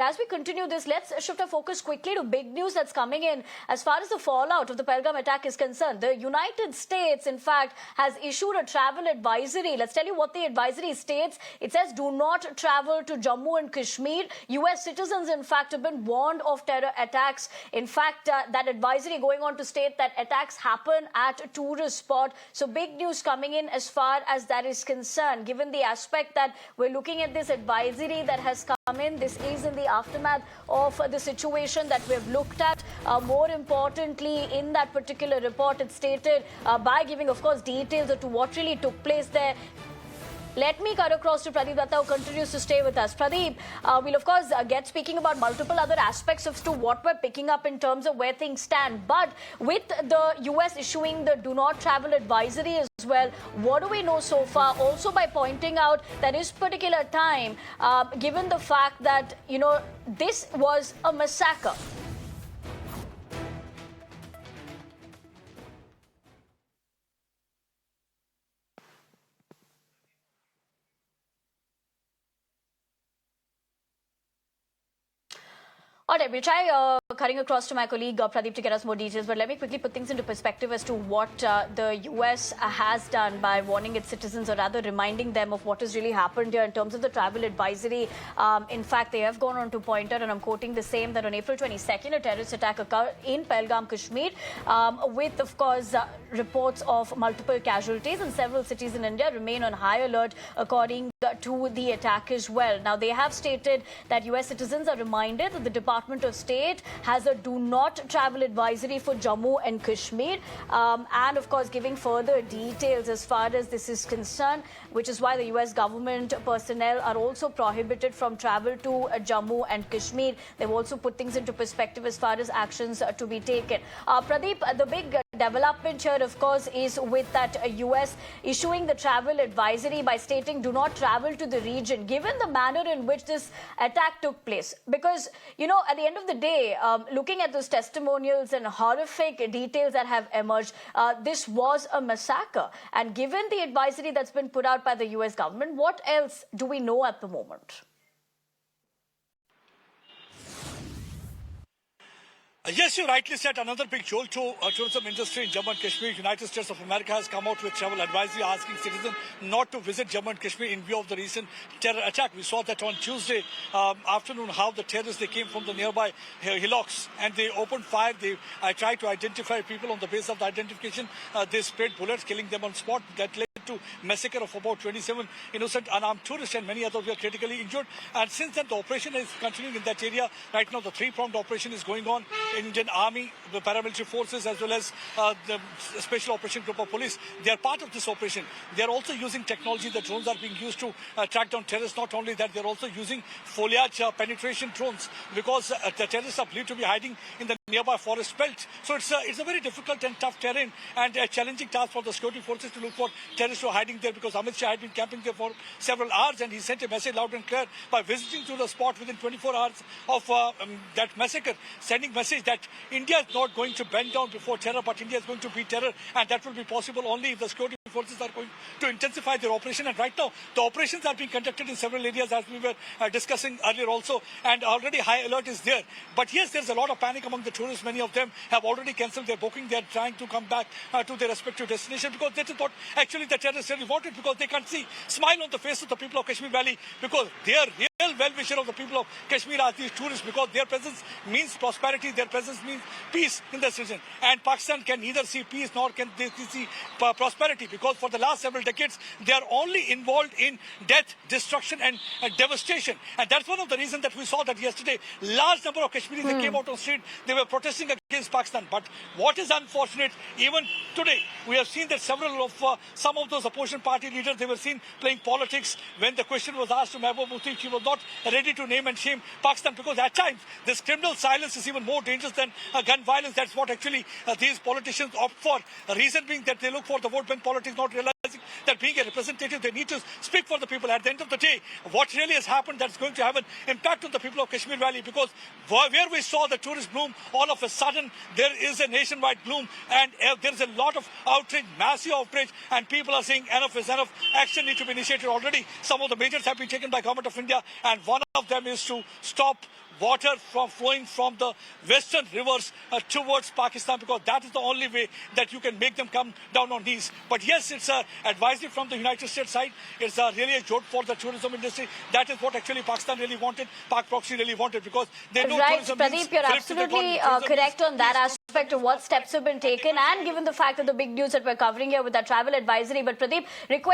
as we continue this, let's shift our focus quickly to big news that's coming in as far as the fallout of the Pelgam attack is concerned. The United States, in fact, has issued a travel advisory. Let's tell you what the advisory states. It says do not travel to Jammu and Kashmir. US citizens, in fact, have been warned of terror attacks. In fact, that advisory going on to state that attacks happen at a tourist spot. So big news coming in as far as that is concerned. Given the aspect that we're looking at this advisory that has come in, this is in the aftermath of the situation that we've looked at. More importantly, in that particular report, it stated by giving, of course, details as to what really took place there. Let me cut across to Pradeep Datta, who continues to stay with us. Pradeep, we'll of course get speaking about multiple other aspects as to what we're picking up in terms of where things stand. But with the US issuing the do not travel advisory as well, what do we know so far? Also by pointing out that this particular time, given the fact that, this was a massacre. All right, we'll try cutting across to my colleague Pradeep to get us more details, but let me quickly put things into perspective as to what the US has done by warning its citizens, or rather reminding them of what has really happened here in terms of the travel advisory. In fact, they have gone on to point out, and I'm quoting the same, that on April 22nd, a terrorist attack occurred in Pelgam, Kashmir, with, of course, reports of multiple casualties, and several cities in India remain on high alert according to the attack as well. Now, they have stated that US citizens are reminded that the Department of State has a do not travel advisory for Jammu and Kashmir, and of course giving further details as far as this is concerned, which is why the US government personnel are also prohibited from travel to Jammu and Kashmir. They've also put things into perspective as far as actions to be taken. Pradeep, the big development here, of course, is with that US issuing the travel advisory by stating do not travel to the region, given the manner in which this attack took place. Because, at the end of the day, looking at those testimonials and horrific details that have emerged, this was a massacre. And given the advisory that's been put out by the US government, what else do we know at the moment? Yes, you rightly said, another big jolt to tourism industry in Jammu and Kashmir. United States of America has come out with travel advisory asking citizens not to visit Jammu and Kashmir in view of the recent terror attack. We saw that on Tuesday afternoon, how the terrorists, they came from the nearby hillocks and they opened fire. I tried to identify people on the basis of the identification. They sprayed bullets, killing them on spot. That led to massacre of about 27 innocent unarmed tourists, and many others were critically injured. And since then, the operation is continuing in that area. Right now, the three-pronged operation is going on. Indian Army, the paramilitary forces, as well as the Special Operation Group of Police. They are part of this operation. They are also using technology. The drones are being used to track down terrorists. Not only that, they are also using foliage penetration drones, because the terrorists are believed to be hiding in the nearby forest belt. So it's a very difficult and tough terrain, and a challenging task for the security forces to look for terrorists who are hiding there, because Amit Shah had been camping there for several hours, and he sent a message loud and clear by visiting to the spot within 24 hours of that massacre, sending message that India is not going to bend down before terror, but India is going to beat terror, and that will be possible only if the security forces are going to intensify their operation. And right now, the operations are being conducted in several areas, as we were discussing earlier also, and already high alert is there. But yes, there's a lot of panic among the tourists. Many of them have already cancelled their booking. They're trying to come back to their respective destination, because that is what actually the terrorists really wanted, because they can't see smile on the face of the people of Kashmir Valley, because their real well-wisher of the people of Kashmir are these tourists, because their presence means prosperity, their presence means peace in this region. And Pakistan can neither see peace nor can they see prosperity, because for the last several decades, they are only involved in death, destruction and devastation. And that's one of the reasons that we saw that yesterday, large number of Kashmiris that came out on the street, they were protesting against Pakistan. But what is unfortunate, even today, we have seen that several of some of those opposition party leaders, they were seen playing politics. When the question was asked to Mehbooba Mufti, she was not ready to name and shame Pakistan, because at times this criminal silence is even more dangerous than gun violence. That's what actually these politicians opt for. The reason being that they look for the vote bank politics, not realizing that being a representative, they need to speak for the people. At the end of the day, what really has happened, that's going to have an impact on the people of Kashmir Valley, because where we saw the tourist bloom, all of a sudden there is a nationwide bloom, and there is a lot of outrage, massive outrage, and people are saying enough is enough. Action needs to be initiated already. Some of the measures have been taken by Government of India, and one of them is to stop water from flowing from the western rivers towards Pakistan, because that is the only way that you can make them come down on knees. But yes, it's an advisory from the United States side. It's really a joke for the tourism industry. That is what actually Pakistan really wanted, Pak proxy really wanted, because they know Right, tourism Pradeep, means you're flip to the absolutely economy. Tourism correct means on that peace. aspect of what steps have been taken, and given the fact that the big news that we're covering here with that travel advisory. But Pradeep, request